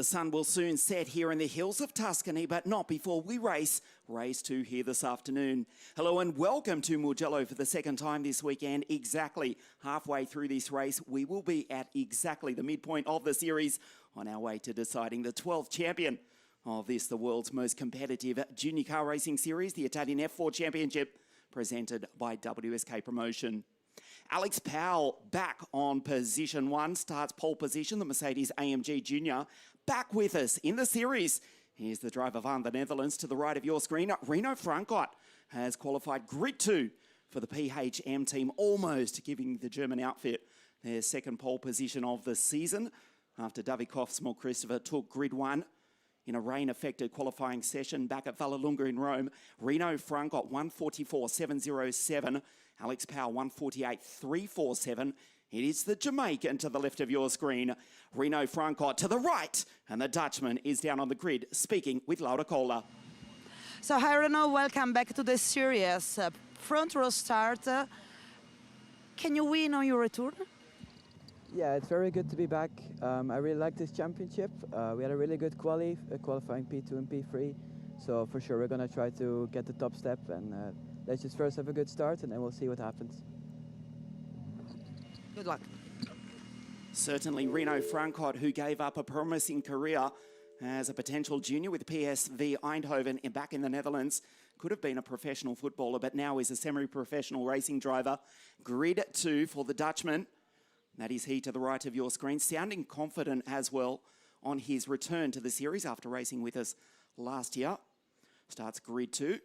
The sun will soon set here in the hills of Tuscany, but not before we race Race 2 here this afternoon. Hello and welcome to Mugello for the second time this weekend. Exactly halfway through this race, we will be at exactly the midpoint of the series on our way to deciding the 12th champion of this, the world's most competitive junior car racing series, the Italian F4 Championship, presented by WSK Promotion. Alex Powell back on position 1, starts pole position, the Mercedes AMG Junior. Back with us in the series. Here's the driver van the Netherlands to the right of your screen. Renaud Frankot has qualified grid 2 for the PHM team, almost giving the German outfit their second pole position of the season after David Kofsmal Christopher took grid 1 in a rain-affected qualifying session back at Vallelunga in Rome. Renaud Frankot 1:44.707. Alex Powell 1:48.347. It is the Jamaican to the left of your screen. Renaud Frankot to the right. And the Dutchman is down on the grid, speaking with Laura Kohler. So hi Renaud, welcome back to the series. Front row start. Can you win on your return? Yeah, it's very good to be back. I really like this championship. We had a really good qualifying P2 and P3. So for sure we're going to try to get the top step, and let's just first have a good start and then we'll see what happens. Good luck. Certainly Renaud Frankot, who gave up a promising career as a potential junior with PSV Eindhoven back in the Netherlands, could have been a professional footballer, but now is a semi-professional racing driver. Grid 2 for the Dutchman. That is he to the right of your screen, sounding confident as well on his return to the series after racing with us last year. Starts grid 2.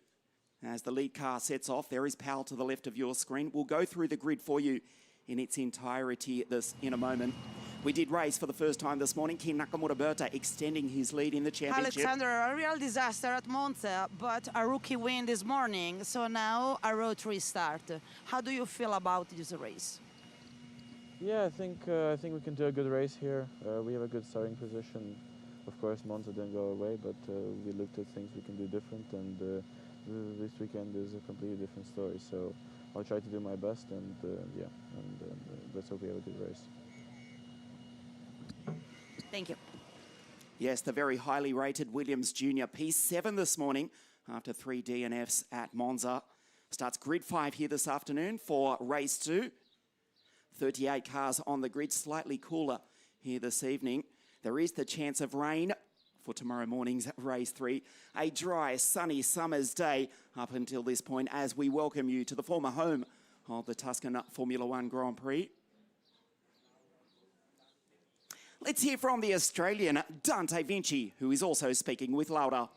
As the lead car sets off, there is Powell to the left of your screen. We'll go through the grid for you in its entirety in a moment. We did race for the first time this morning. Ken Nakamura-Berta extending his lead in the championship. Alexander, a real disaster at Monza, but a rookie win this morning. So now a road restart. How do you feel about this race? Yeah, I think we can do a good race here. We have a good starting position. Of course, Monza didn't go away, but we looked at things we can do different, and this weekend is a completely different story. So I'll try to do my best, and let's hope we have a good race. Thank you. Yes, the very highly rated Williams Junior P7 this morning after 3 DNFs at Monza. Starts grid 5 here this afternoon for race 2. 38 cars on the grid, slightly cooler here this evening. There is the chance of rain for tomorrow morning's race 3. A dry, sunny summer's day up until this point as we welcome you to the former home of the Tuscan Formula One Grand Prix. Let's hear from the Australian Dante Vinci, who is also speaking with Laura.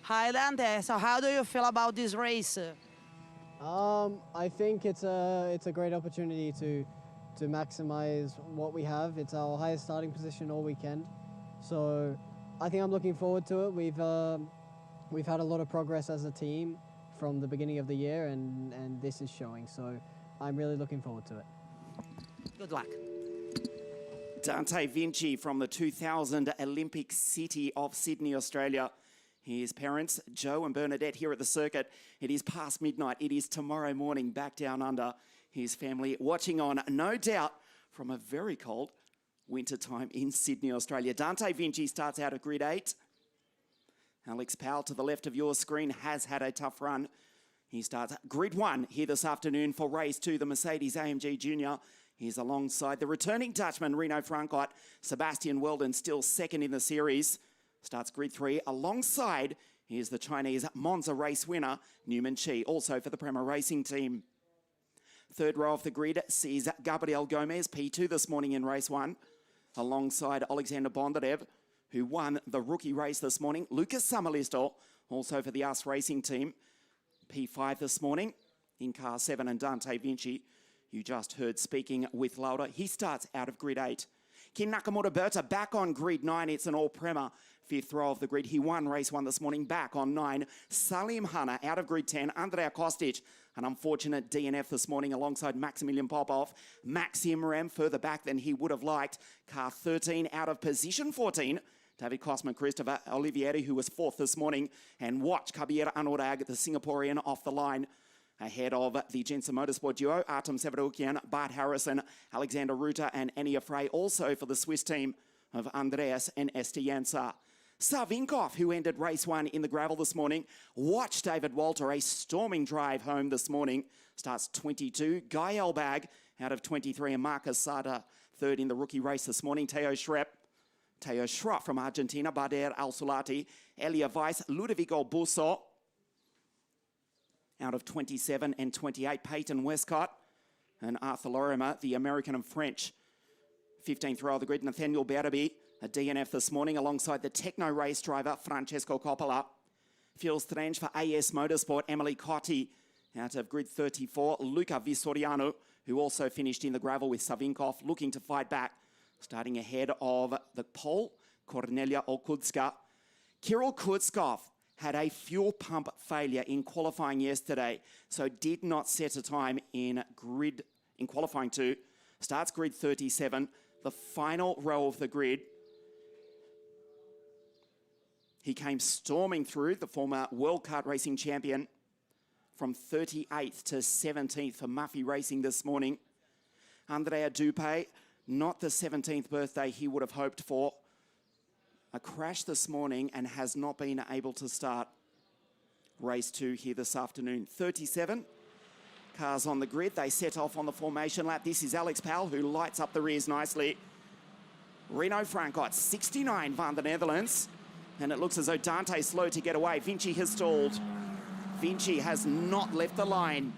Hi Dante, so how do you feel about this race? I think it's a great opportunity to maximize what we have. It's our highest starting position all weekend, so I think I'm looking forward to it. We've had a lot of progress as a team from the beginning of the year, and this is showing. So I'm really looking forward to it. Good luck. Dante Vinci from the 2000 Olympic city of Sydney, Australia. His parents, Joe and Bernadette, here at the circuit. It is past midnight. It is tomorrow morning back down under. His family watching on, no doubt, from a very cold winter time in Sydney, Australia. Dante Vinci starts out of grid 8. Alex Powell to the left of your screen has had a tough run. He starts grid 1 here this afternoon for race 2, the Mercedes AMG Junior. He's alongside the returning Dutchman, Renaud Frankot. Sebastian Weldon still second in the series. Starts grid 3 alongside, here's the Chinese Monza race winner, Newman Chi, also for the Prema Racing team. Third row of the grid sees Gabriel Gomez, P2 this morning in race 1, alongside Alexander Bondarev, who won the rookie race this morning. Lucas Summerlister, also for the US Racing team, P5 this morning in car 7, and Dante Vinci, you just heard speaking with Laura. He starts out of grid 8. Ken Nakamura-Berta back on grid 9. It's an all-Prema. Fifth row of the grid. He won race 1 this morning, back on 9. Salim Hanna out of grid 10. Andrea Kostic, an unfortunate DNF this morning alongside Maximilian Popov. Maxim Rem further back than he would have liked. Car 13 out of position 14. David Kosman Christopher Olivieri, who was 4th this morning. And watch Kabir Anurag, the Singaporean, off the line. ahead of the Jensen Motorsport duo, Artem Severukian, Bart Harrison, Alexander Ruta and Enia Frey, also for the Swiss team of Andreas and Estienza. Savinkov, who ended race 1 in the gravel this morning, watch David Walter, a storming drive home this morning. Starts 22. Guy Elbag out of 23, and Marcus Sada third in the rookie race this morning. Teo Schropp from Argentina, Bader Al-Sulati, Elia Weiss, Ludovico Busso out of 27 and 28. Peyton Westcott and Arthur Lorimer, the American and French 15th row of the grid. Nathaniel Berraby, a DNF this morning, alongside the Techno race driver Francesco Coppola. Fuel strange for AS Motorsport, Emily Cotti out of grid 34. Luca Vistoriano, who also finished in the gravel with Savinkov, looking to fight back. Starting ahead of the pole, Cornelia Okudska. Kirill Kutskov had a fuel pump failure in qualifying yesterday, so did not set a time in qualifying 2. Starts grid 37, the final row of the grid. He came storming through, the former World Kart Racing champion, from 38th to 17th for Muffy Racing this morning. Andrea Dupé, not the 17th birthday he would have hoped for. A crash this morning and has not been able to start race 2 here this afternoon. 37 cars on the grid. They set off on the formation lap. This is Alex Powell, who lights up the rears nicely. Reno Frankot, 69 van the Netherlands. And it looks as though Dante's slow to get away. Vinci has stalled. Vinci has not left the line.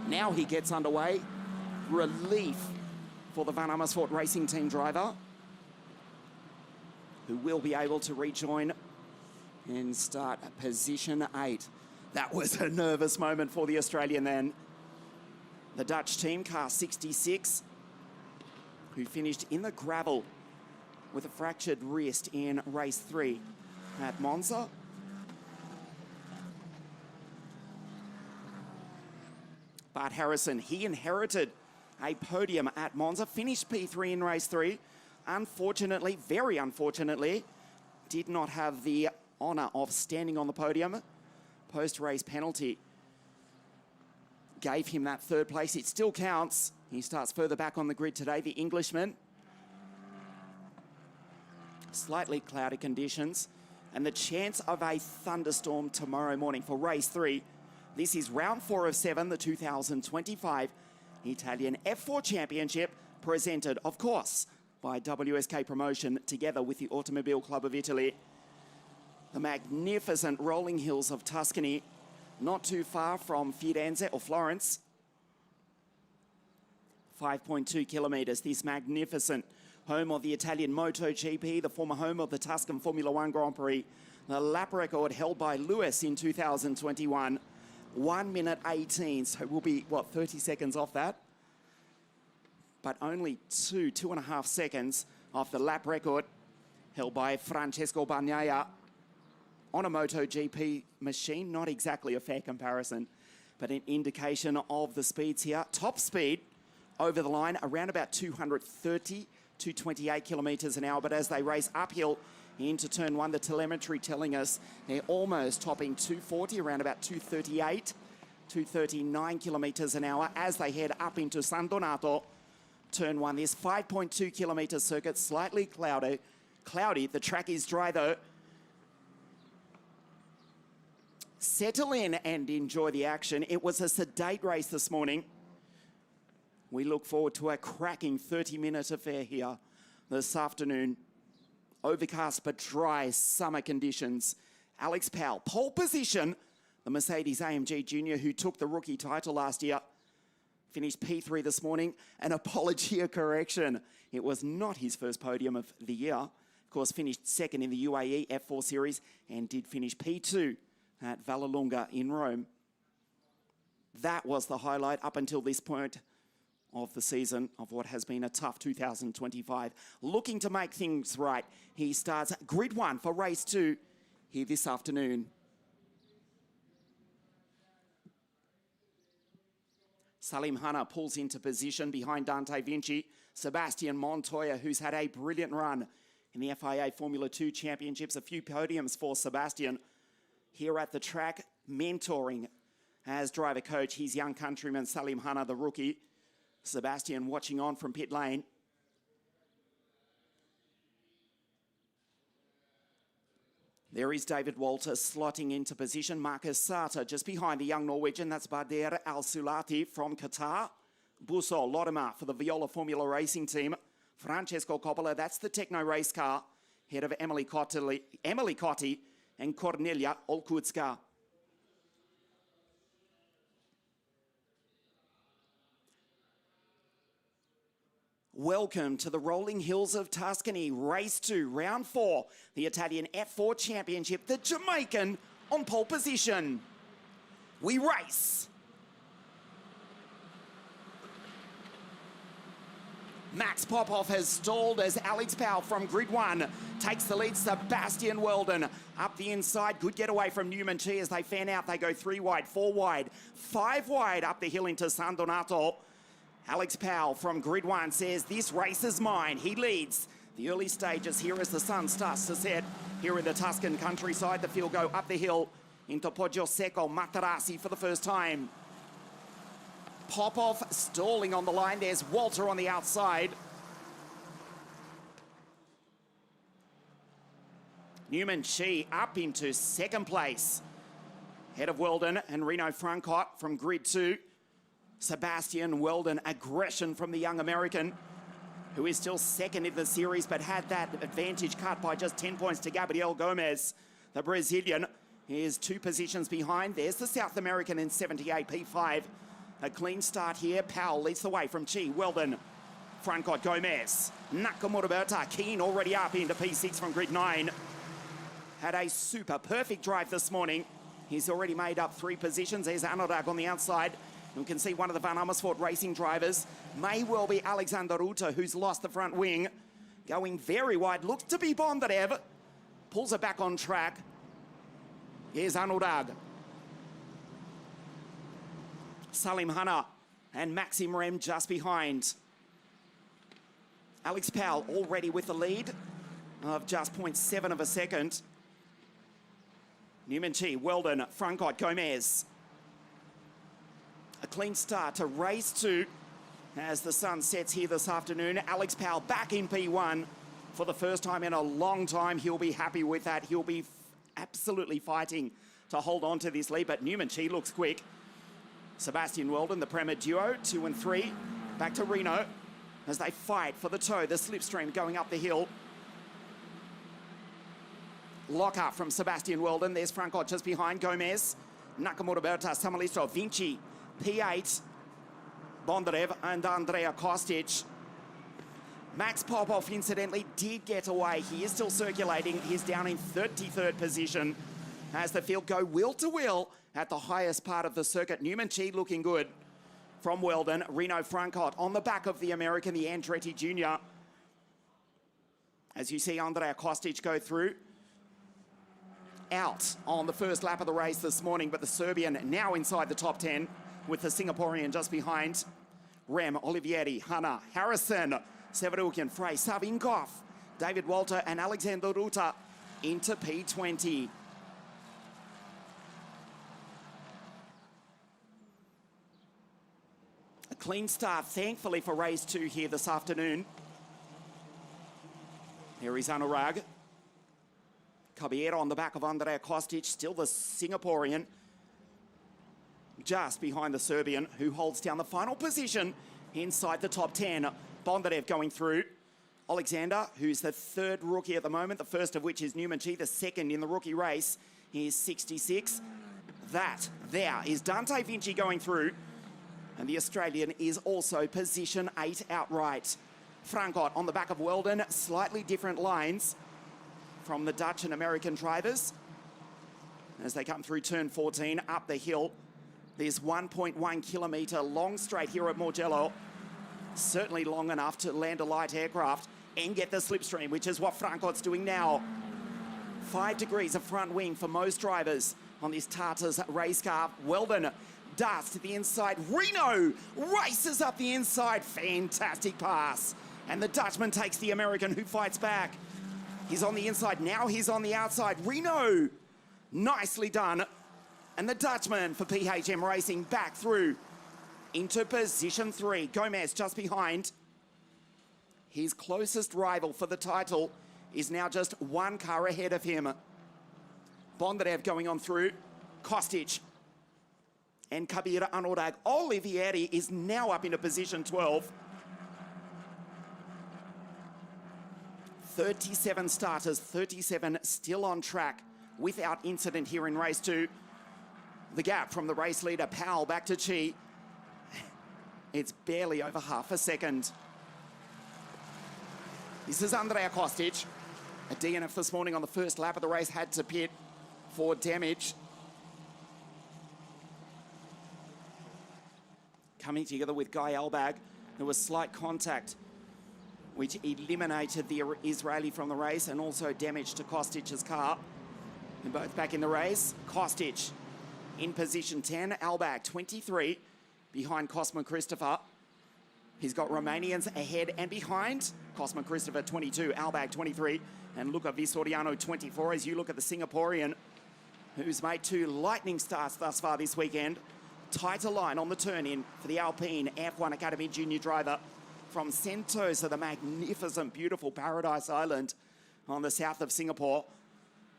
Now he gets underway. Relief for the Van Amersfoort Racing Team driver, who will be able to rejoin and start at position 8. That was a nervous moment for the Australian then. The Dutch team, car 66, who finished in the gravel with a fractured wrist in race 3 at Monza. Bart Harrison, he inherited a podium at Monza, finished P3 in race 3. Unfortunately, very unfortunately, did not have the honour of standing on the podium. Post-race penalty gave him that 3rd place. It still counts. He starts further back on the grid today, the Englishman. Slightly cloudy conditions and the chance of a thunderstorm tomorrow morning for race 3. This is round 4 of 7, the 2025 Italian F4 Championship, presented, of course, by WSK Promotion together with the Automobile Club of Italy. The magnificent rolling hills of Tuscany, not too far from Firenze or Florence. 5.2 kilometres, this magnificent home of the Italian MotoGP, the former home of the Tuscan Formula One Grand Prix. The lap record held by Lewis in 2021, 1 minute 18, so we'll be, 30 seconds off that? But only 2.5 seconds off the lap record held by Francesco Bagnaia on a MotoGP machine. Not exactly a fair comparison, but an indication of the speeds here. Top speed over the line, around about 230, 228 kilometres an hour, but as they race uphill into turn 1, the telemetry telling us they're almost topping 240, around about 238, 239 kilometres an hour as they head up into San Donato. Turn 1, this 5.2 kilometre circuit, slightly cloudy. The track is dry though. Settle in and enjoy the action. It was a sedate race this morning. We look forward to a cracking 30-minute affair here this afternoon. Overcast but dry summer conditions. Alex Powell, pole position. The Mercedes AMG Junior, who took the rookie title last year, finished P3 this morning. An apology, a correction. It was not his first podium of the year. Of course, finished 2nd in the UAE F4 Series and did finish P2 at Vallelunga in Rome. That was the highlight up until this point of the season of what has been a tough 2025. Looking to make things right, he starts grid 1 for race 2 here this afternoon. Salim Hanna pulls into position behind Dante Vinci. Sebastian Montoya, who's had a brilliant run in the FIA Formula 2 Championships. A few podiums for Sebastian here at the track, mentoring as driver coach his young countryman Salim Hanna, the rookie. Sebastian watching on from pit lane. There is David Walter slotting into position. Marcus Sarter just behind the young Norwegian. That's Bader Al-Sulati from Qatar. Busso Lorimer for the Viola Formula Racing Team. Francesco Coppola, that's the Techno race car. Head of Emily Cotti and Cornelia Olkutska. Welcome to the rolling hills of Tuscany. Race 2, round 4. The Italian F4 Championship. The Jamaican on pole position. We race. Max Popov has stalled as Alex Powell from grid 1 takes the lead. Sebastian Weldon up the inside. Good getaway from Newman Chi as they fan out. They go 3 wide, 4 wide, 5 wide up the hill into San Donato. Alex Powell from grid 1 says, this race is mine. He leads the early stages here as the sun starts to set here in the Tuscan countryside. The field go up the hill into Poggio Secco, Materassi for the first time. Popov stalling on the line. There's Walter on the outside. Newman Chi up into second place. Head of Weldon and Reno Francot from grid 2. Sebastian Weldon, aggression from the young American, who is still second in the series, but had that advantage cut by just 10 points to Gabriel Gomez. The Brazilian is 2 positions behind. There's the South American in 78, P5. A clean start here. Powell leads the way from Chi, Weldon, Francot, Gomez. Nakamura Berta, Keen already up into P6 from grid 9. Had a super perfect drive this morning. He's already made up 3 positions. There's Anurag on the outside. We can see one of the Van Amersfoort racing drivers. May well be Alexander Ruta, who's lost the front wing. Going very wide. Looks to be Bondarev. Pulls it back on track. Here's Anurag. Salim Hanna and Maxim Rem just behind. Alex Powell already with the lead of just 0.7 of a second. Newman Chi, Weldon, Francot, Gomez. A clean start to race 2 as the sun sets here this afternoon. Alex Powell back in P1 for the first time in a long time. He'll be happy with that. He'll be absolutely fighting to hold on to this lead, but Newman Chi looks quick. Sebastian Weldon, the Premier duo, 2 and 3. Back to Reno as they fight for the toe. The slipstream going up the hill. Lock up from Sebastian Weldon. There's Francot just behind. Gomez, Nakamura Berta, Samalistro, Vinci, P8, Bondarev and Andrea Kostic. Max Popov, incidentally, did get away. He is still circulating. He's down in 33rd position as the field go wheel to wheel at the highest part of the circuit. Newman Chi looking good from Weldon. Reno Francot on the back of the American, the Andretti Jr. As you see Andrea Kostic go through. Out on the first lap of the race this morning, but the Serbian now inside the top 10 with the Singaporean just behind. Rem, Olivieri, Hanna, Harrison, Severukin, Frey, Savinkov, David Walter and Alexander Ruta into P20. A clean start, thankfully, for race 2 here this afternoon. Here is Anurag. Caballero on the back of Andrea Kostic, still the Singaporean, just behind the Serbian, who holds down the final position inside the top 10. Bondarev going through. Alexander, who's the 3rd rookie at the moment, the first of which is Newman Chi, the 2nd in the rookie race. He's 66. There is Dante Vinci going through. And the Australian is also position 8 outright. Francot on the back of Weldon, slightly different lines from the Dutch and American drivers as they come through turn 14 up the hill. There's 1.1 kilometre long straight here at Mugello. Certainly long enough to land a light aircraft and get the slipstream, which is what Francot's doing now. 5 degrees of front wing for most drivers on this Tartar's race car. Weldon darts to the inside. Reno races up the inside. Fantastic pass. And the Dutchman takes the American, who fights back. He's on the inside. Now he's on the outside. Reno, nicely done. And the Dutchman for PHM Racing back through into position 3. Gomez just behind. His closest rival for the title is now just 1 car ahead of him. Bondarev going on through. Kostic and Kabir Anurag. Olivieri is now up into position 12. 37 starters, 37 still on track without incident here in race 2. The gap from the race leader, Powell, back to Chi. It's barely over half a second. This is Andrea Kostic. A DNF this morning on the first lap of the race, had to pit for damage. Coming together with Guy Albag. There was slight contact which eliminated the Israeli from the race and also damage to Kostic's car. They're both back in the race. Kostic in position 10, Albag 23, behind Cosmo Christopher. He's got Romanians ahead and behind. Cosmo Christopher 22, Albag 23, and Luca Vistoriano 24 as you look at the Singaporean who's made 2 lightning starts thus far this weekend. Tighter line on the turn-in for the Alpine F1 Academy junior driver from Sentosa, the magnificent, beautiful Paradise Island on the south of Singapore.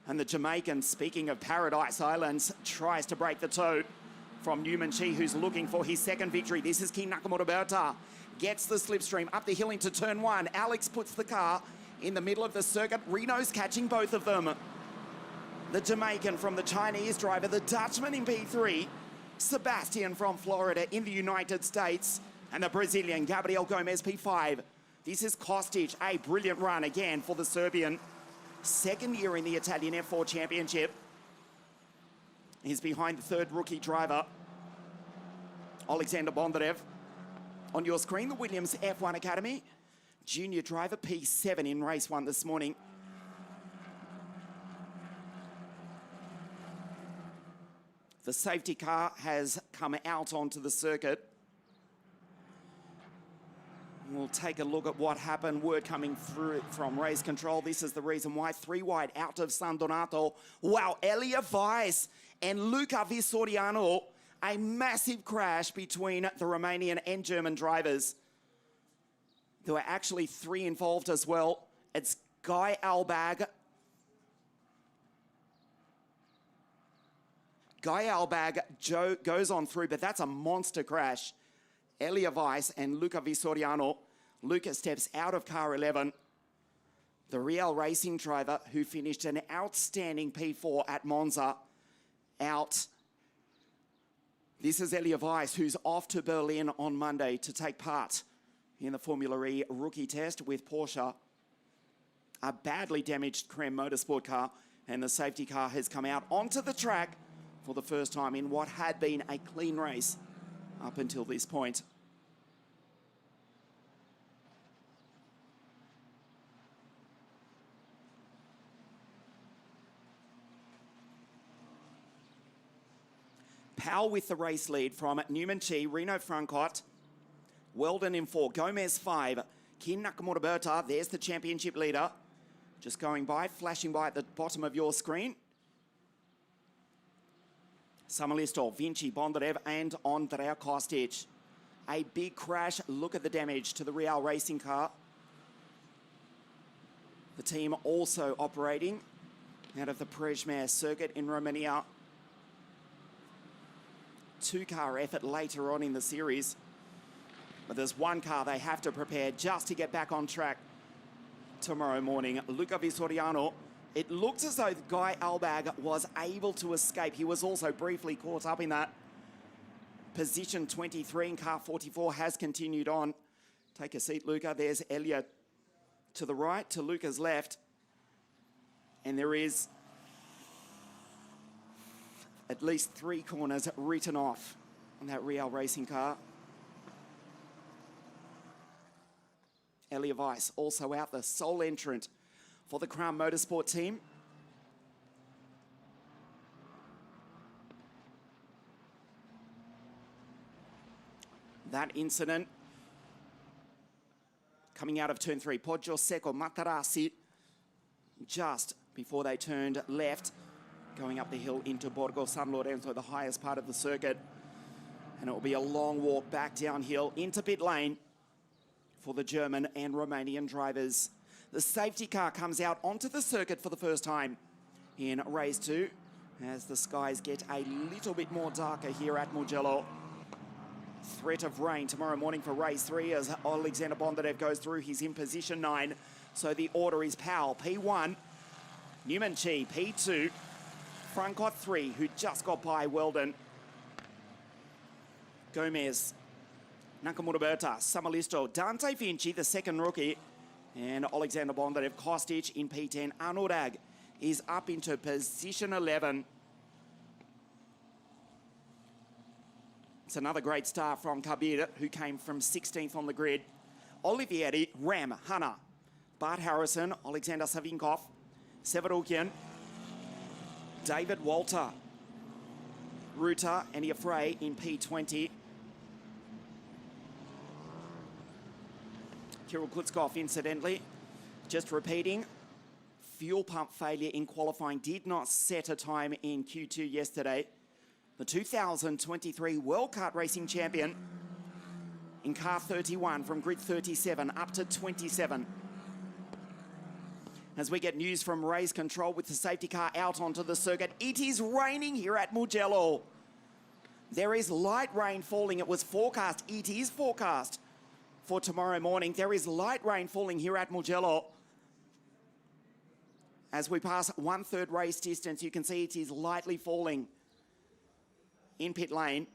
And the Jamaican, speaking of Paradise Islands, tries to break the toe from Newman Chi, who's looking for his second victory. This is King Nakamura Berta. Gets the slipstream up the hill into turn 1. Alex puts the car in the middle of the circuit. Reno's catching both of them. The Jamaican from the Chinese driver, the Dutchman in P3, Sebastian from Florida in the United States, and the Brazilian Gabriel Gomez P5. This is Kostic, a brilliant run again for the Serbian. Second year in the Italian F4 Championship. He's behind the third rookie driver, Alexander Bondarev. On your screen, the Williams F1 Academy junior driver P7 in race 1 this morning. The safety car has come out onto the circuit. We'll take a look at what happened. Word coming through from race control. This is the reason why. 3 wide out of San Donato. Wow, Elia Weiss and Luca Vistoriano. A massive crash between the Romanian and German drivers. There were actually 3 involved as well. It's Guy Albag. Guy Albag goes on through, but that's a monster crash. Elia Weiss and Luca Vistoriano. Luca steps out of car 11. The Real Racing driver who finished an outstanding P4 at Monza out. This is Elia Weiss, who's off to Berlin on Monday to take part in the Formula E rookie test with Porsche. A badly damaged Creme Motorsport car, and the safety car has come out onto the track for the first time in what had been a clean race up until this point. Powell with the race lead from Newman Chi, Reno Francot, Weldon in 4, Gomez 5, Kin Nakamura Berta, there's the championship leader. Just going by, flashing by at the bottom of your screen. Samalisto, Vinci, Bondarev and Andrea Kostic. A big crash. Look at the damage to the Real Racing car. The team also operating out of the Prejmer circuit in Romania. 2-car effort later on in the series. But there's 1 car they have to prepare just to get back on track tomorrow morning. Luca Vistoriano. It looks as though Guy Albag was able to escape. He was also briefly caught up in that. Position 23 in car 44 has continued on. Take a seat, Luca. There's Elia to the right, to Luca's left. And there is at least 3 corners written off on that Real Racing car. Elia Weiss also out, the sole entrant for the Crown Motorsport team. That incident coming out of turn 3, Poggio Secco, Matarassi, just before they turned left, going up the hill into Borgo San Lorenzo, the highest part of the circuit. And it will be a long walk back downhill into pit lane for the German and Romanian drivers. The safety car comes out onto the circuit for the first time in race 2. as the skies get a little bit more darker here at Mugello. Threat of rain tomorrow morning for race 3 as Alexander Bondarev goes through. He's in position 9. So the order is Powell, P1, Newman Chi, P2, Francot 3, who just got by Weldon, Gomez, Nakamura Berta, Samalisto, Dante Vinci, the second rookie, and Alexander Bondarev. Kostic in P10. Anurag is up into position 11. It's another great start from Kabir, who came from 16th on the grid. Olivieri, Ram, Hanna, Bart Harrison, Alexander Savinkov, Severukian, David Walter, Ruta, and Iafrey in P20. Kirill Klitskov, incidentally, just repeating, fuel pump failure in qualifying did not set a time in Q2 yesterday. The 2023 World Kart Racing Champion in car 31 from grid 37 up to 27. As we get news from race control with the safety car out onto the circuit, it is raining here at Mugello. There is light rain falling. It was forecast. It is forecast for tomorrow morning. There is light rain falling here at Mugello. As we pass 1/3 race distance, you can see it is lightly falling in pit lane.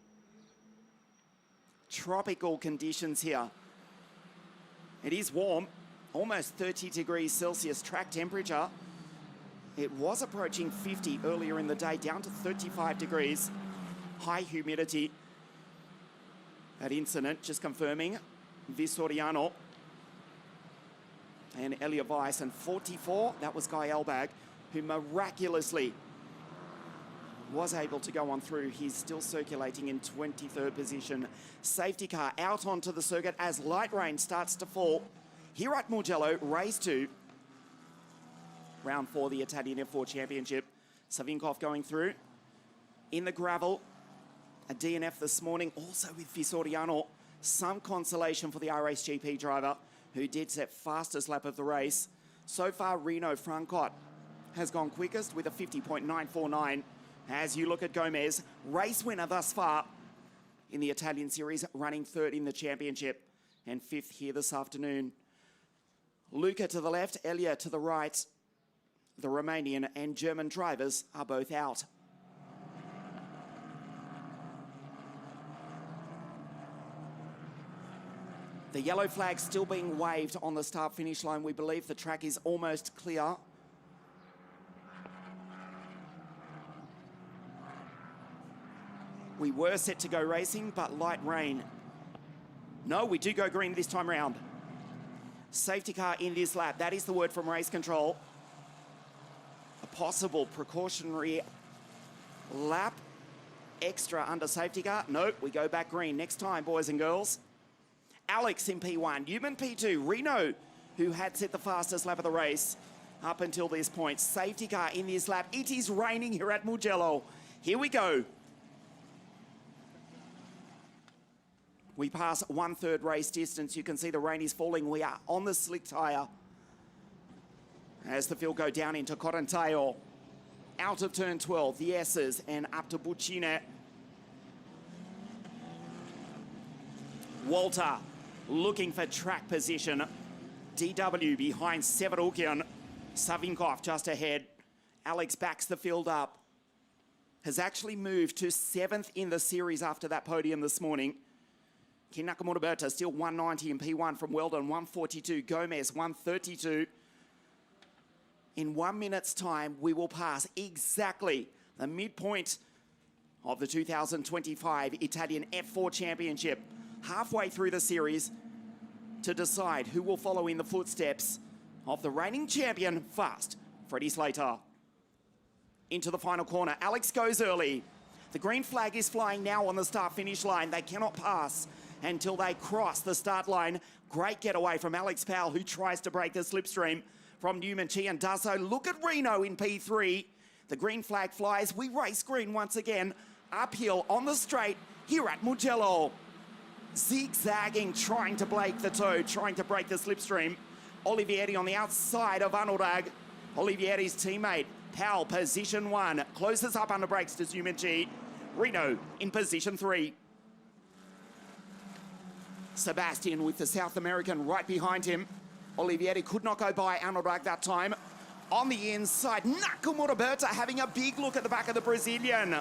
Tropical conditions here. It is warm, almost 30 degrees Celsius track temperature. It was approaching 50 earlier in the day, down to 35 degrees. High humidity. That incident, just confirming, Visoriano and Elliot Weiss. And 44, that was Guy Elbag, who miraculously was able to go on through. He's still circulating in 23rd position. Safety car out onto the circuit as light rain starts to fall. Here at Mugello, race 2, round 4, the Italian F4 Championship. Savinkov going through. In the gravel, a DNF this morning, also with Visoriano. Some consolation for the RSGP driver, who did set fastest lap of the race. So far, Reno Francot has gone quickest with a 50.949. As you look at Gomez, race winner thus far in the Italian series, running 3rd in the championship and 5th here this afternoon. Luca to the left, Elia to the right. The Romanian and German drivers are both out. The yellow flag still being waved on the start-finish line. We believe the track is almost clear. We were set to go racing, but light rain. No, we do go green this time round. Safety car in this lap. That is the word from race control. A possible precautionary lap extra under safety car. No, we go back green. Next time, boys and girls. Alex in P1, Newman P2, Reno, who had set the fastest lap of the race up until this point. Safety car in this lap. It is raining here at Mugello. Here we go. We pass 1/3 race distance. You can see the rain is falling. We are on the slick tyre as the field go down into Coranteo. Out of turn 12, the S's and up to Buccine. Walter looking for track position. DW behind Severukian. Savinkov just ahead. Alex backs the field up. Has actually moved to 7th in the series after that podium this morning. Kin Nakamura Berta still 190 in P1 from Weldon, 142. Gomez, 132. In 1 minute's time, we will pass exactly the midpoint of the 2025 Italian F4 Championship. Halfway through the series to decide who will follow in the footsteps of the reigning champion fast, Freddie Slater. Into the final corner, Alex goes early. The green flag is flying now on the start-finish line. They cannot pass until they cross the start line. Great getaway from Alex Powell, who tries to break the slipstream from Newman Chi and does so. Look at Reno in P3. The green flag flies. We race green once again. Uphill on the straight here at Mugello. Zigzagging, trying to break the toe, trying to break the slipstream. Olivieri on the outside of Anurag. Olivieri's teammate Powell, position 1. Closes up under brakes to Zumanji. Reno in position 3. Sebastian with the South American right behind him. Olivieri could not go by Anurag that time. On the inside, Nakamura Berta having a big look at the back of the Brazilian.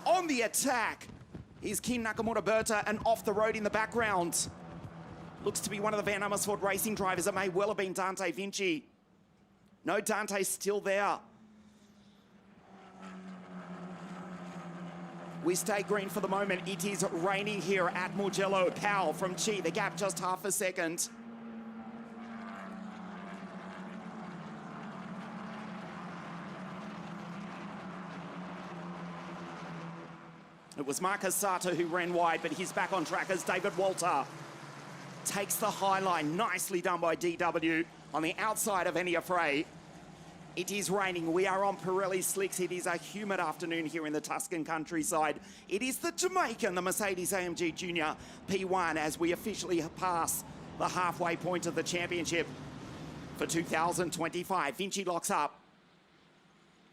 On the attack is King Nakamura Berta, and off the road in the background looks to be one of the Van Amersfoort racing drivers. It may well have been Dante Vinci. No, Dante's still there. We stay green for the moment. It is raining here at Mugello. Powell from Chi, the gap just half a second. It was Marcus Sato who ran wide, but he's back on track as David Walter takes the high line. Nicely done by DW on the outside of Enia Frey. It is raining. We are on Pirelli slicks. It is a humid afternoon here in the Tuscan countryside. It is the Jamaican, the Mercedes-AMG Junior P1, as we officially pass the halfway point of the championship for 2025. Vinci locks up.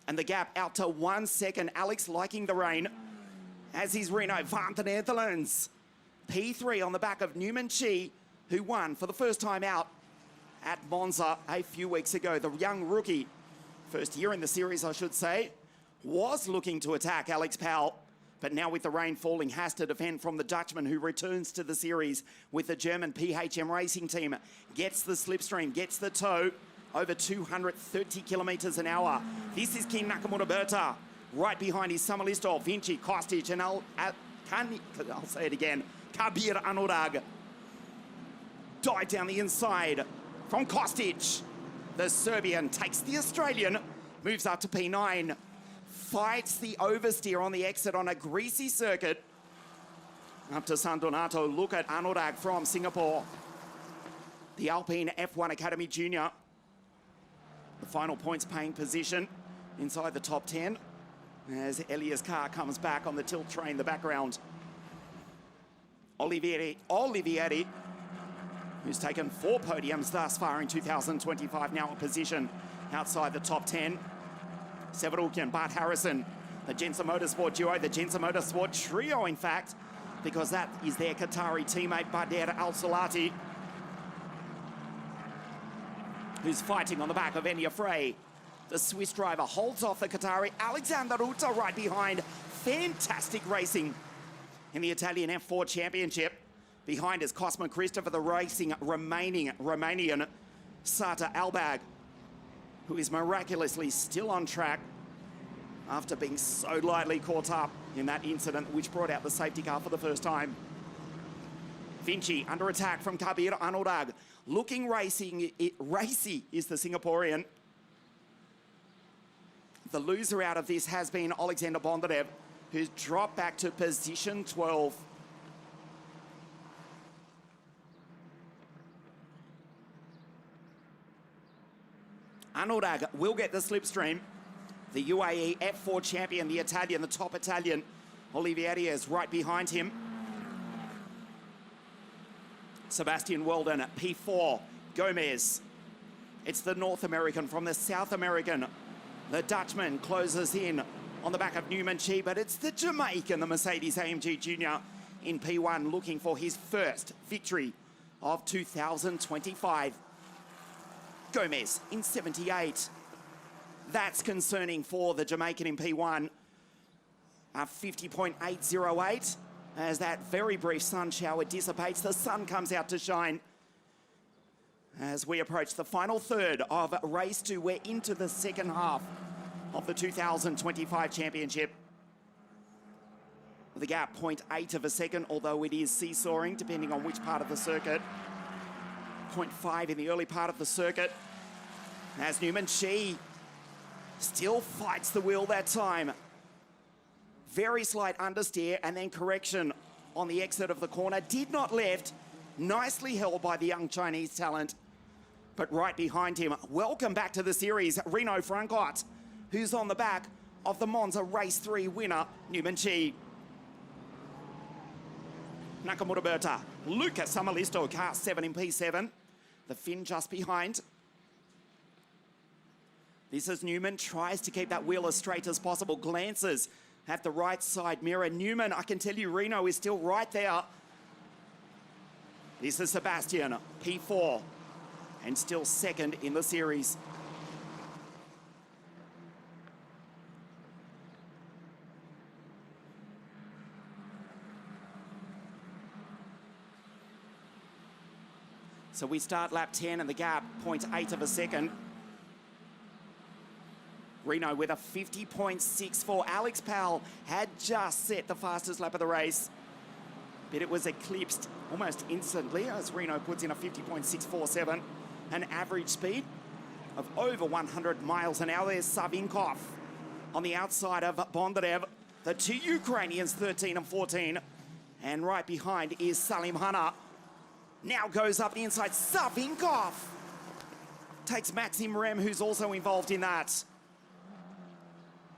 And the gap out to 1 second. Alex liking the rain, as is Reno van the Netherlands. P3 on the back of Newman Chi, who won for the first time out at Monza a few weeks ago. The young rookie, first year in the series, I should say, was looking to attack Alex Powell, but now with the rain falling, has to defend from the Dutchman, who returns to the series with the German PHM racing team. Gets the slipstream, gets the tow, over 230 kilometres an hour. This is King Nakamura Berta. Right behind is Samuelisto, Vinci, Kostic, and I'll say it again, Kabir Anurag. Dive down the inside from Kostic. The Serbian takes the Australian, moves up to P9, fights the oversteer on the exit on a greasy circuit. Up to San Donato. Look at Anurag from Singapore. The Alpine F1 Academy Junior. The final points paying position inside the top 10 as Elias Carr comes back on the tilt train in the background. Olivieri, who's taken 4 podiums thus far in 2025, now in position outside the top 10. Severukian, Bart Harrison, the Jensen Motorsport duo, the Jensen Motorsport trio, in fact, because that is their Qatari teammate, Bader Al-Salati, who's fighting on the back of Enia Frey. The Swiss driver holds off the Qatari. Alexander Ruta right behind. Fantastic racing in the Italian F4 Championship. Behind is Cosmo Christopher, the racing Romanian Sata Albag, who is miraculously still on track after being so lightly caught up in that incident which brought out the safety car for the first time. Vinci under attack from Kabir Anurag. Looking racy is the Singaporean. The loser out of this has been Alexander Bondarev, who's dropped back to position 12. Anurag will get the slipstream. The UAE F4 champion, the Italian, the top Italian, Olivieri is right behind him. Sebastian Weldon at P4. Gomez. It's the North American from the South American. The Dutchman closes in on the back of Newman Chi, but it's the Jamaican, the Mercedes-AMG Junior in P1, looking for his first victory of 2025. Gomez in 78. That's concerning for the Jamaican in P1. 50.808 as that very brief sun shower dissipates. The sun comes out to shine as we approach the final third of race 2. We're into the second half of the 2025 championship. The gap 0.8 of a second, although it is seesawing depending on which part of the circuit. 0.5 in the early part of the circuit. As Newman Chi still fights the wheel that time. Very slight understeer and then correction on the exit of the corner. Did not left. Nicely held by the young Chinese talent. But right behind him, welcome back to the series, Reno Frankot, who's on the back of the Monza Race 3 winner, Newman Chi. Nakamura Berta, Luca Samuelisto, car 7 in P7. The Finn just behind. This is Newman, tries to keep that wheel as straight as possible, glances at the right side mirror. Newman, I can tell you Reno is still right there. This is Sebastian, P4, and still second in the series. So we start lap 10 and the gap, 0.8 of a second. Reno with a 50.64. Alex Powell had just set the fastest lap of the race, but it was eclipsed almost instantly as Reno puts in a 50.647, an average speed of over 100 miles an hour. There's Savinkov on the outside of Bondarev. The two Ukrainians, 13 and 14, and right behind is Salim Hanna. Now goes up the inside. Savinkov takes Maxim Rem, who's also involved in that.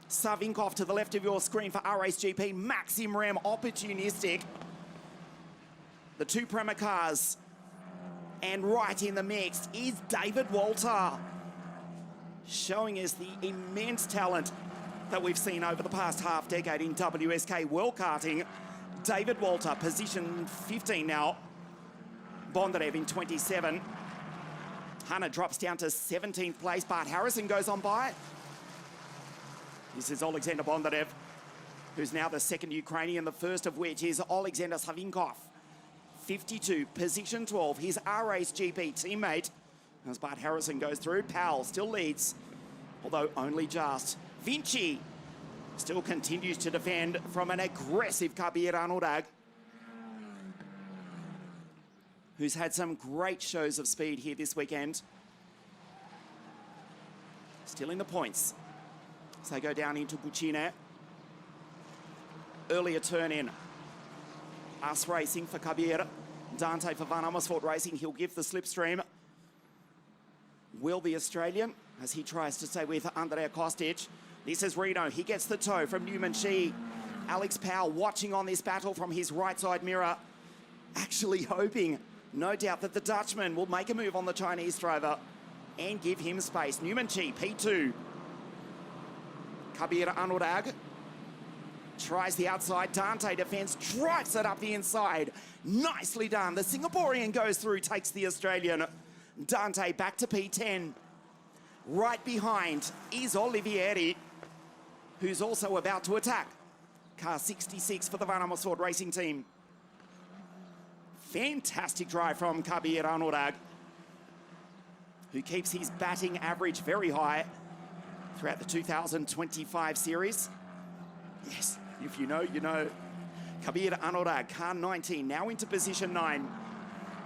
Savinkov to the left of your screen for R-Race GP. Maxim Rem, opportunistic. The two Prema cars. And right in the mix is David Walter, showing us the immense talent that we've seen over the past half decade in WSK World Karting. David Walter, position 15 now. Bondarev in 27. Hanna drops down to 17th place. Bart Harrison goes on by. This is Alexander Bondarev, who's now the second Ukrainian, the first of which is Alexander Savinkov. 52, position 12, his R-Race GP teammate. As Bart Harrison goes through, Powell still leads, although only just. Vinci still continues to defend from an aggressive Kabir Arnoldag, who's had some great shows of speed here this weekend. Still in the points. So they go down into Bucine. Earlier turn in. Us Racing for Kabir. Dante for Van Amersfoort Racing. He'll give the slipstream. Will the Australian, as he tries to stay with Andrea Kostic. This is Reno. He gets the tow from Newman Shi. Alex Powell watching on this battle from his right side mirror. Actually hoping, no doubt, that the Dutchman will make a move on the Chinese driver and give him space. Newman Chi, P2. Kabir Arnoldag tries the outside. Dante defends, drives it up the inside. Nicely done. The Singaporean goes through, takes the Australian. Dante back to P10. Right behind is Olivieri, who's also about to attack. Car 66 for the Van Amersfoort Racing team. Fantastic drive from Kabir Arnoldag, who keeps his batting average very high throughout the 2025 series. Yes, if you know, you know. Kabir Arnoldag, car 19, now into position 9,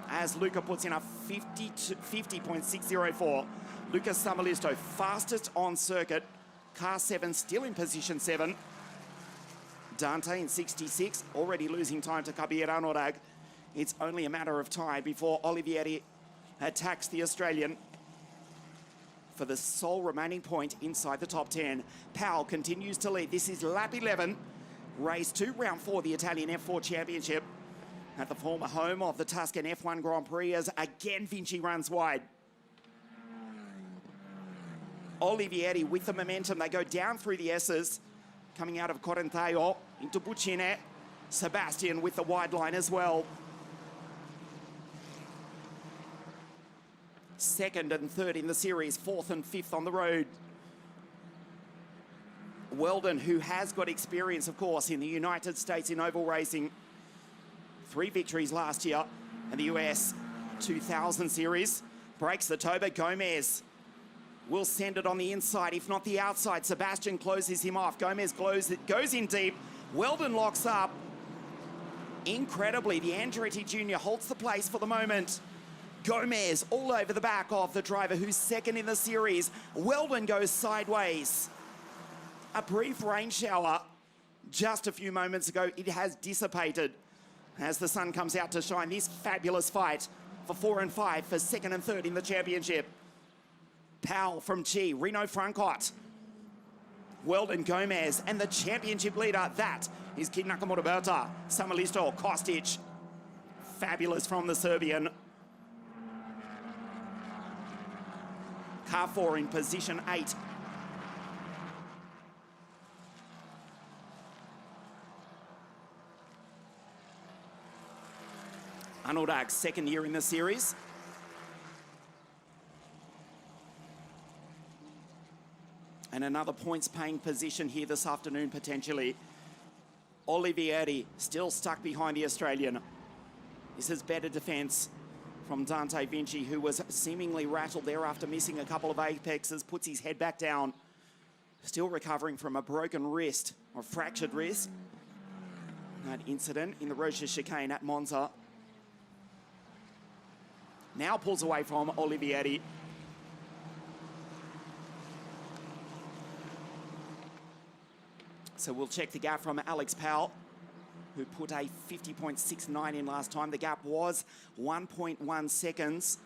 as Luca puts in a 50.604. Lucas Samalisto, fastest on circuit. Car 7 still in position 7. Dante in 66, already losing time to Kabir Arnoldag. It's only a matter of time before Olivieri attacks the Australian for the sole remaining point inside the top 10. Powell continues to lead. This is lap 11, race 2, round 4, the Italian F4 Championship at the former home of the Tuscan F1 Grand Prix, as again Vinci runs wide. Olivieri with the momentum. They go down through the S's, coming out of Correnteio into Bucine. Sebastian with the wide line as well. Second and third in the series, fourth and fifth on the road. Weldon, who has got experience, of course, in the United States in oval racing. 3 victories last year in the US 2000 series. Breaks the toe, but Gomez will send it on the inside, if not the outside. Sebastian closes him off. Gomez goes in deep. Weldon locks up. Incredibly, the Andretti Jr. holds the place for the moment. Gomez all over the back of the driver who's second in the series. Weldon goes sideways. A brief rain shower just a few moments ago. It has dissipated as the sun comes out to shine. This fabulous fight for 4 and 5 for second and third in the championship. Powell from Chi, Reno Francot, Weldon, Gomez, and the championship leader, that is Kid Nakamura Berta, Samalisto, Kostic. Fabulous from the Serbian. Car 4 in position 8. Arnoldag's second year in the series. And another points-paying position here this afternoon, potentially. Olivieri still stuck behind the Australian. This is better defence from Dante Vinci, who was seemingly rattled there after missing a couple of apexes, puts his head back down. Still recovering from a broken wrist, or fractured wrist. That incident in the Rocha chicane at Monza. Now pulls away from Olivieri. So we'll check the gap from Alex Powell, who put a 50.69 in last time. The gap was 1.1 seconds.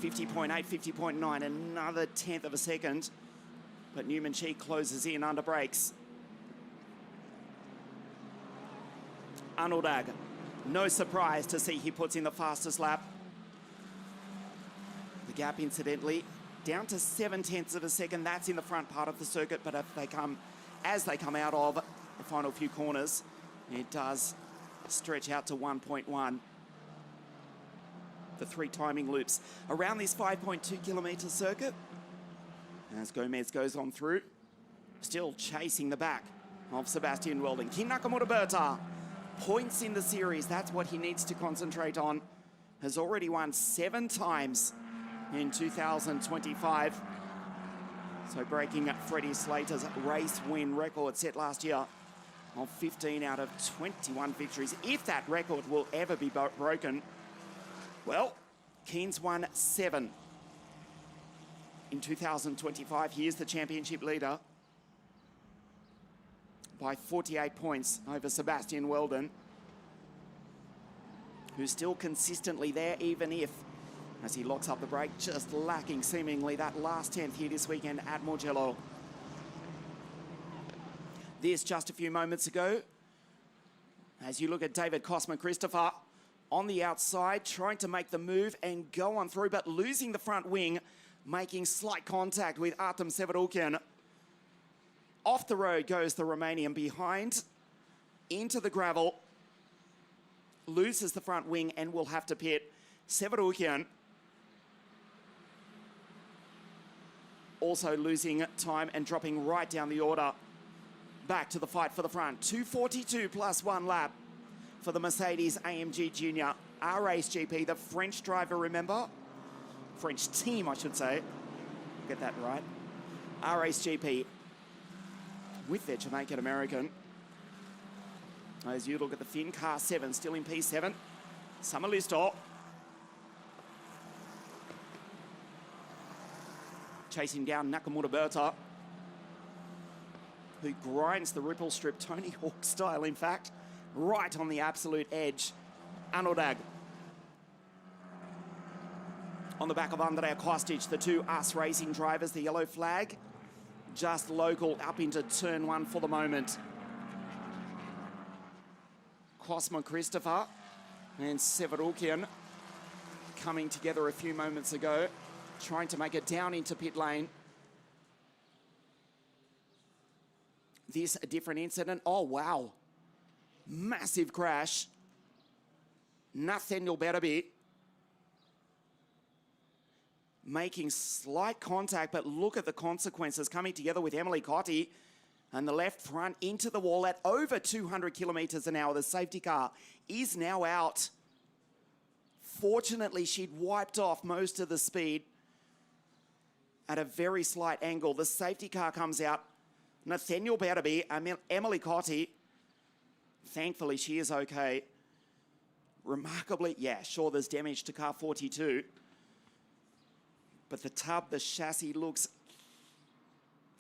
.8, 50.9, another tenth of a second. But Newman Cheek closes in under brakes. Arnoldag, no surprise to see he puts in the fastest lap. The gap, incidentally, down to 0.7 of a second. That's in the front part of the circuit, but as they come out of the final few corners, it does stretch out to 1.1. The 3 timing loops around this 5.2 kilometre circuit. As Gomez goes on through, still chasing the back of Sebastian Welding. King Nakamura Berta, points in the series, that's what he needs to concentrate on. Has already won 7 times in 2025. So breaking up Freddie Slater's race win record set last year of 15 out of 21 victories. If that record will ever be broken, well, Keen's won 7 in 2025. He is the championship leader by 48 points over Sebastian Weldon, who's still consistently there, even if, as he locks up the brake, just lacking seemingly that last 10th here this weekend at Mugello. This just a few moments ago, as you look at David Cosma-Christopher on the outside, trying to make the move and go on through, but losing the front wing, making slight contact with Artem Severukin. Off the road goes the Romanian behind, into the gravel, loses the front wing and will have to pit. Severukin also losing time and dropping right down the order. Back to the fight for the front. 2:42 plus 1 lap for the Mercedes AMG Junior RACE-GP, the French driver, remember? French team, I should say. Get that right. RACE-GP with their Jamaican American. As you look at the Finn, car 7 still in P7. Samalisto chasing down Nakamura Berta, who grinds the ripple strip, Tony Hawk style, in fact, right on the absolute edge. Arnoldag on the back of Andrea Kostic, the 2 US Racing drivers, the yellow flag, just local up into turn 1 for the moment. Cosma-Christopher and Severukin coming together a few moments ago, trying to make it down into pit lane. This a different incident. Oh, wow. Massive crash. Nathaniel Berraby making slight contact, but look at the consequences, coming together with Emily Cotti and the left front into the wall at over 200 kilometres an hour. The safety car is now out. Fortunately, she'd wiped off most of the speed at a very slight angle. The safety car comes out. Nathaniel Berraby, Emily Cotti, thankfully she is okay. Remarkably, yeah, sure, there's damage to car 42. But the tub, the chassis looks,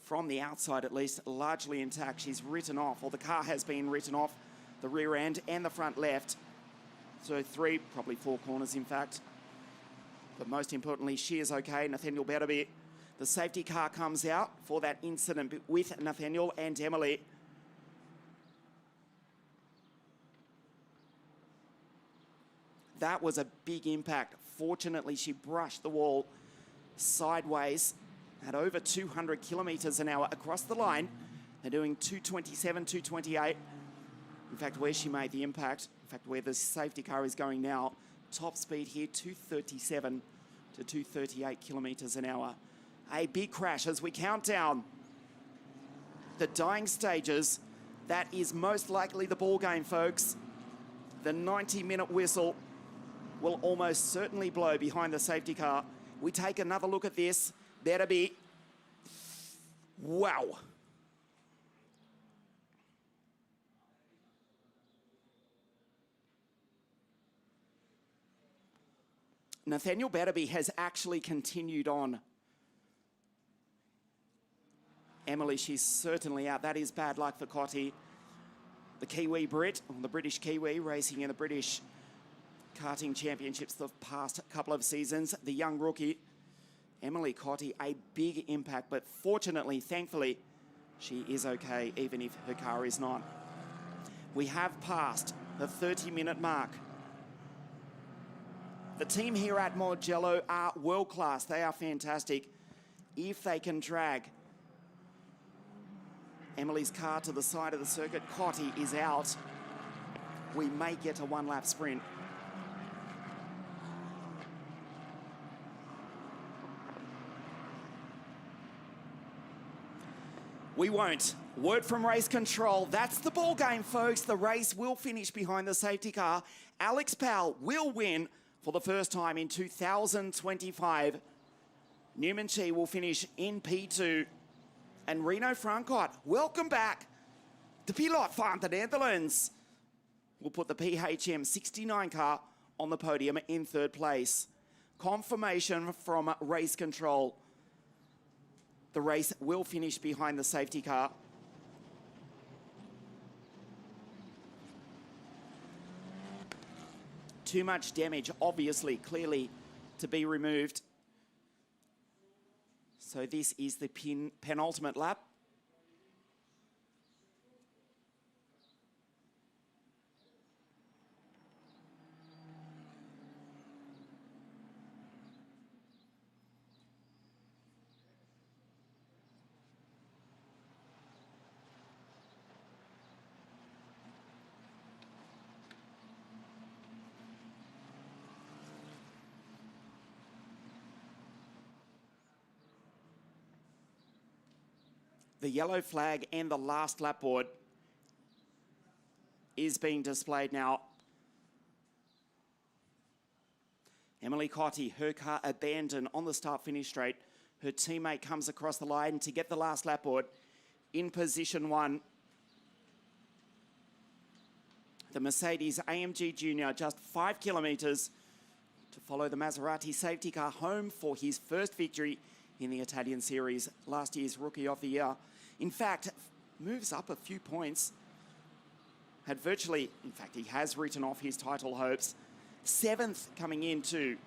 from the outside at least, largely intact. She's written off, or the car has been written off, the rear end and the front left. So 3, probably 4 corners in fact. But most importantly, she is okay. Nathaniel Berraby. The safety car comes out for that incident with Nathaniel and Emily. That was a big impact. Fortunately, she brushed the wall sideways at over 200 kilometres an hour across the line. They're doing 227, 228. In fact, where she made the impact, in fact, where the safety car is going now, top speed here, 237 to 238 kilometres an hour. A big crash as we count down the dying stages. That is most likely the ball game, folks. The 90-minute whistle will almost certainly blow behind the safety car. We take another look at this. Better be. Wow. Nathaniel Betterby has actually continued on. Emily, she's certainly out. That is bad luck for Cotty. The Kiwi Brit, or the British Kiwi, racing in the British karting championships the past couple of seasons. The young rookie, Emily Cotty, a big impact, but fortunately, thankfully, she is okay, even if her car is not. We have passed the 30-minute mark. The team here at Mugello are world-class. They are fantastic. If they can drag Emily's car to the side of the circuit, Cotty is out. We may get a one-lap sprint. We won't. Word from race control. That's the ball game, folks. The race will finish behind the safety car. Alex Powell will win for the first time in 2025. Newman Chi will finish in P2. And Reno Frankot, welcome back. The Pilot van the Netherlands will put the PHM 69 car on the podium in third place. Confirmation from race control. The race will finish behind the safety car. Too much damage, obviously, clearly, to be removed. So this is the penultimate lap. The yellow flag and the last lap board is being displayed now. Emily Cotty, her car abandoned on the start-finish straight. Her teammate comes across the line to get the last lap board in position 1. The Mercedes AMG Junior just 5 kilometres to follow the Maserati safety car home for his first victory in the Italian Series, last year's Rookie of the Year. In fact, moves up a few points. Had virtually, in fact, he has written off his title hopes. 7th coming into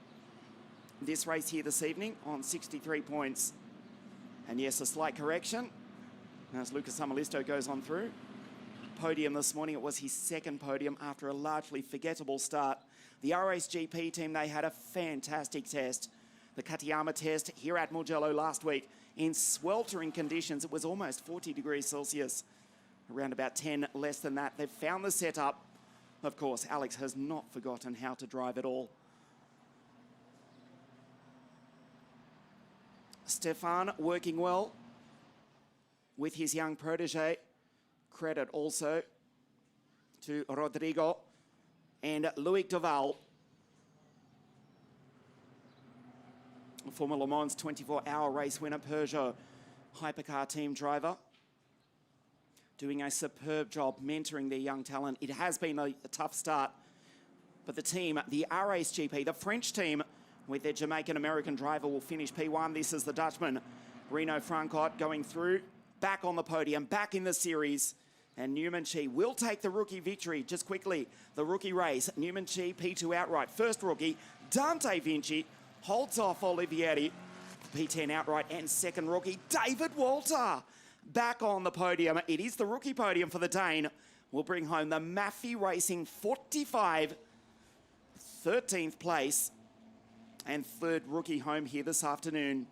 this race here this evening on 63 points. And yes, a slight correction as Lucas Samalisto goes on through. Podium this morning, it was his second podium after a largely forgettable start. The RSGP team, they had a fantastic test. The Katayama test here at Mugello last week in sweltering conditions. It was almost 40 degrees Celsius, around about 10 less than that. They've found the setup. Of course, Alex has not forgotten how to drive at all. Stefan working well with his young protege. Credit also to Rodrigo and Loic Duval, former Le Mans 24-hour race winner, Peugeot hypercar team driver, doing a superb job mentoring their young talent. It has been a tough start, but the team, the RSGP, the French team, with their Jamaican-American driver, will finish P1. This is the Dutchman, Reno Frankot, going through, back on the podium, back in the series. And Newman Chi will take the rookie victory. Just quickly, the rookie race. Newman Chi, P2 outright. First rookie, Dante Vinci, holds off Olivieri. P10 outright. And second rookie, David Walter, back on the podium. It is the rookie podium for the Dane. We'll bring home the Maffei Racing 45 13th place and third rookie home here this afternoon.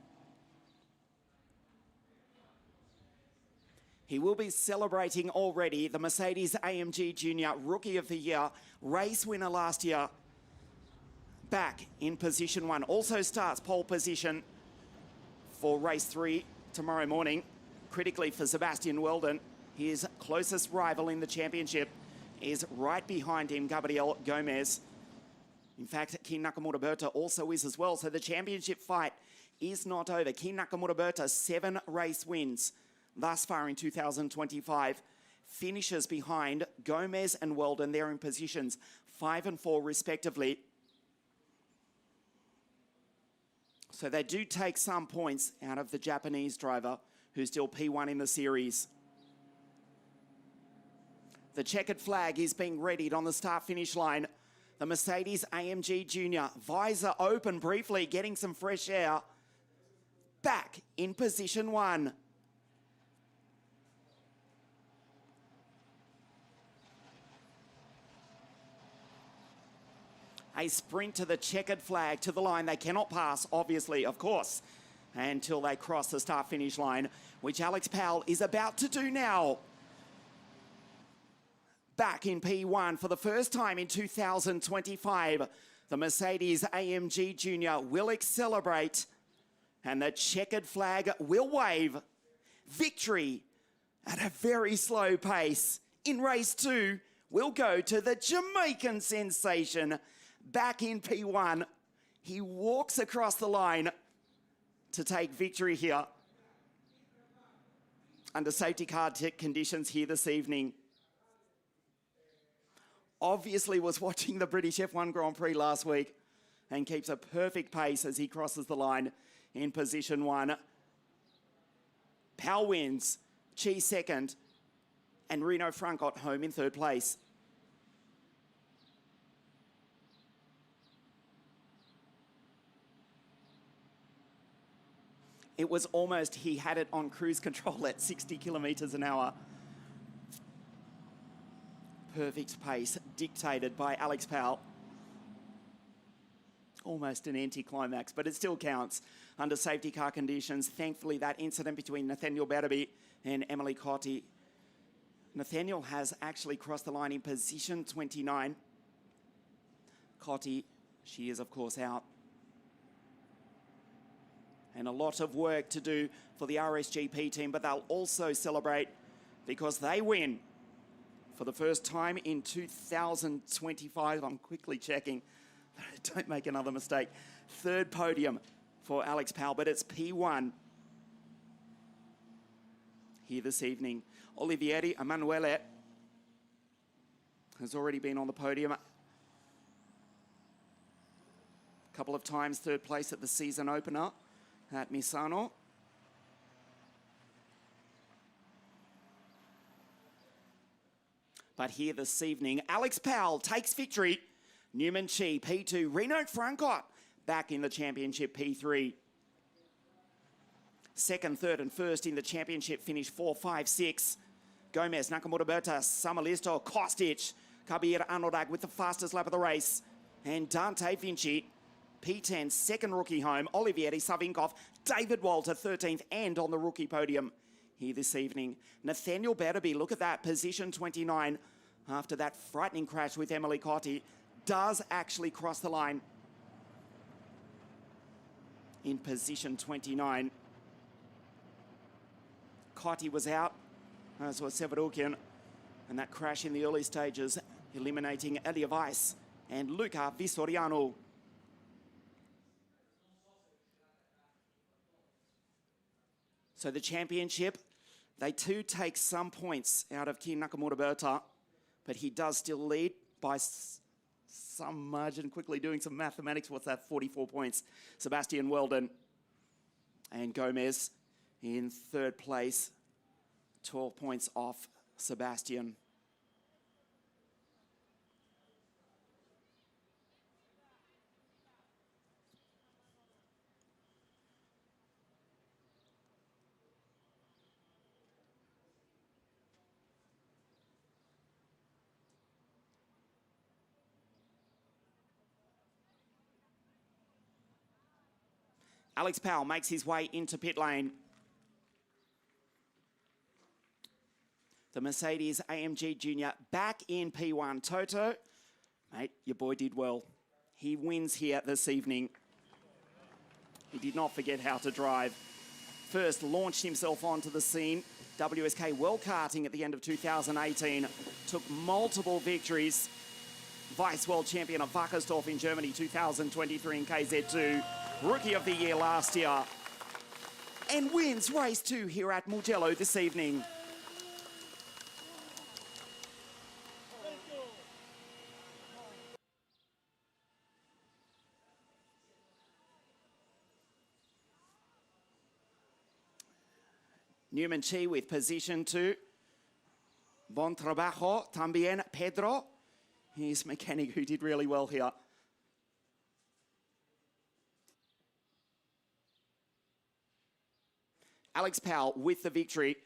He will be celebrating already the Mercedes-AMG Junior Rookie of the Year, race winner last year. Back in position 1. Also starts pole position for race 3 tomorrow morning. Critically for Sebastian Weldon, his closest rival in the championship is right behind him, Gabriel Gomez. In fact, Kin Nakamura-Berta also is as well. So the championship fight is not over. Kin Nakamura-Berta, 7 race wins thus far in 2025. Finishes behind Gomez and Weldon. They're in positions 5 and 4 respectively. So they do take some points out of the Japanese driver, who's still P1 in the series. The checkered flag is being readied on the start-finish line. The Mercedes-AMG Junior, visor open briefly, getting some fresh air. Back in position 1. A sprint to the checkered flag, to the line. They cannot pass, obviously, of course, until they cross the start-finish line, which Alex Powell is about to do now. Back in P1 for the first time in 2025. The Mercedes-AMG Junior will accelerate, and the checkered flag will wave. Victory at a very slow pace in race 2 will go to the Jamaican sensation. Back in P1, he walks across the line to take victory here under safety car conditions here this evening. Obviously was watching the British F1 Grand Prix last week and keeps a perfect pace as he crosses the line in position 1. Powell wins, Chi second, and Reno Francot home in third place. It was almost, he had it on cruise control at 60 kilometres an hour. Perfect pace dictated by Alex Powell. Almost an anti-climax, but it still counts under safety car conditions. Thankfully, that incident between Nathaniel Bertaby and Emily Cotti. Nathaniel has actually crossed the line in position 29. Cotti, she is of course out. And a lot of work to do for the RSGP team, but they'll also celebrate because they win for the first time in 2025. I'm quickly checking. Don't make another mistake. Third podium for Alex Powell, but it's P1 here this evening. Olivieri Emanuele has already been on the podium a couple of times, third place at the season opener at Misano. But here this evening, Alex Powell takes victory. Newman Chi, P2. Reno Francot back in the championship, P3. Second, third and first in the championship finish 4, 5, 6. Gomez, Nakamura-Berta, Samalisto, Kostic, Kabir Arnoldag with the fastest lap of the race. And Dante Vinci, P10, second rookie home. Olivieri, Savinkov, David Walter, 13th and on the rookie podium here this evening. Nathaniel Bertaby, look at that, position 29 after that frightening crash with Emily Cotti, does actually cross the line in position 29. Cotti was out, as was Severukian, and that crash in the early stages, eliminating Elia Weiss and Luca Vistoriano. So the championship, they too take some points out of Kin Nakamura-Berta, but he does still lead by some margin. Quickly doing some mathematics, what's that, 44 points. Sebastian Weldon and Gomez in third place, 12 points off Sebastian. Alex Powell makes his way into pit lane. The Mercedes AMG Junior back in P1. Toto, mate, your boy did well. He wins here this evening. He did not forget how to drive. First launched himself onto the scene. WSK World Karting at the end of 2018. Took multiple victories. Vice World Champion of Wackersdorf in Germany 2023 in KZ2. Rookie of the Year last year. And wins race 2 here at Mugello this evening. Newman Chi with position 2. Bon trabajo también Pedro. He's a mechanic who did really well here. Alex Powell with the victory.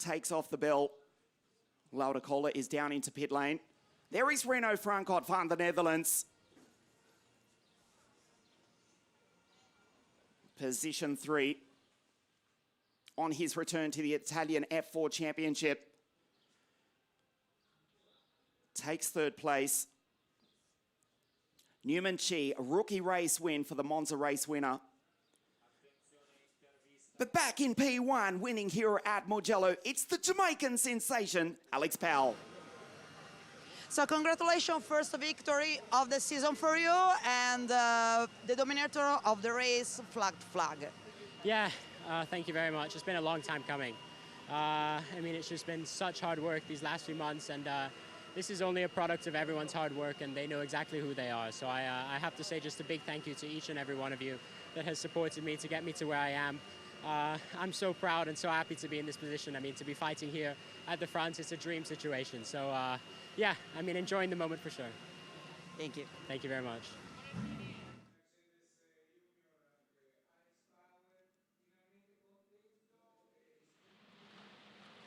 Takes off the bell. Lauderkola is down into pit lane. There is Reno Frankot van the Netherlands. Position 3. On his return to the Italian F4 Championship. Takes 3rd place. Newman Chi, a rookie race win for the Monza race winner. But back in P1, winning here at Mugello, it's the Jamaican sensation, Alex Powell. So congratulations, first victory of the season for you, and the dominator of the race, flag. Yeah, thank you very much. It's been a long time coming. I mean, it's just been such hard work these last few months, and this is only a product of everyone's hard work, and they know exactly who they are. So I have to say just a big thank you to each and every one of you that has supported me to get me to where I am. I'm so proud and so happy to be in this position. I mean, to be fighting here at the front, it's a dream situation. So yeah, I mean, enjoying the moment for sure. Thank you. Thank you very much.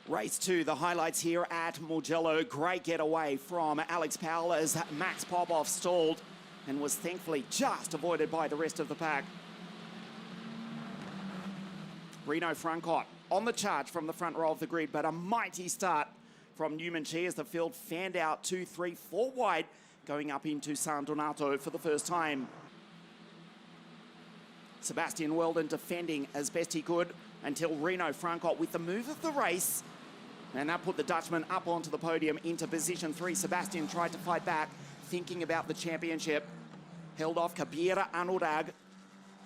Race 2, the highlights here at Mugello. Great getaway from Alex Powell as Max Popov stalled and was thankfully just avoided by the rest of the pack. Reno Frankot on the charge from the front row of the grid, but a mighty start from Newman Chi as the field fanned out 2, 3, 4 wide, going up into San Donato for the first time. Sebastian Weldon defending as best he could until Reno Frankot with the move of the race. And that put the Dutchman up onto the podium into position 3. Sebastian tried to fight back, thinking about the championship. Held off Kabira Anurag,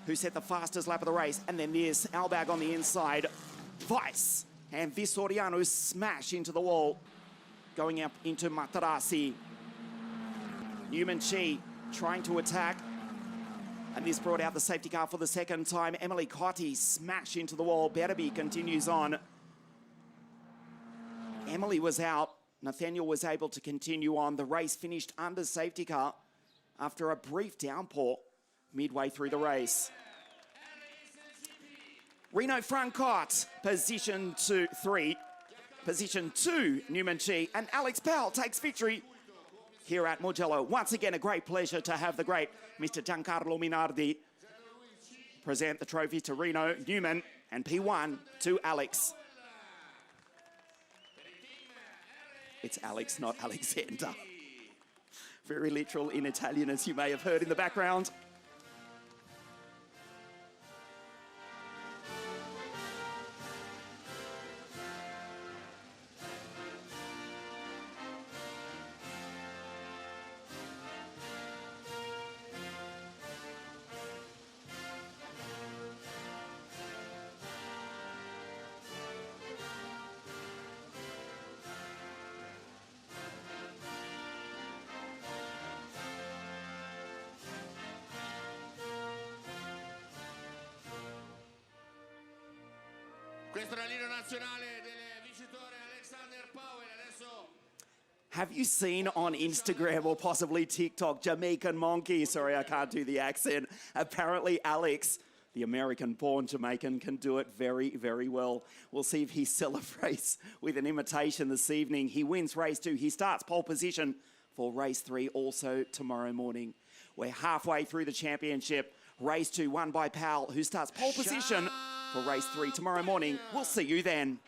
who set the fastest lap of the race. And then there's Albag on the inside. Weiss and Vistoriano smash into the wall, going up into Matarasi. Newman Chi trying to attack. And this brought out the safety car for the second time. Emily Cotti smash into the wall. Berby continues on. Emily was out. Nathaniel was able to continue on. The race finished under safety car after a brief downpour midway through the race. Reno Frankot, position 3. Position 2, Newman Chi. And Alex Powell takes victory here at Mugello. Once again, a great pleasure to have the great Mr. Giancarlo Minardi present the trophy to Reno, Newman, and P1 to Alex. It's Alex, not Alexander. Very literal in Italian, as you may have heard in the background. Questo era l'inno nazionale del vincitore Alexander Powell. Adesso Have you seen on Instagram or possibly TikTok, Jamaican Monkey? Sorry, I can't do the accent. Apparently Alex, the American-born Jamaican, can do it very, very well. We'll see if he celebrates with an imitation this evening. He wins race 2. He starts pole position for race 3 also tomorrow morning. We're halfway through the championship. Race 2 won by Powell, who starts pole position for race 3 tomorrow morning. We'll see you then.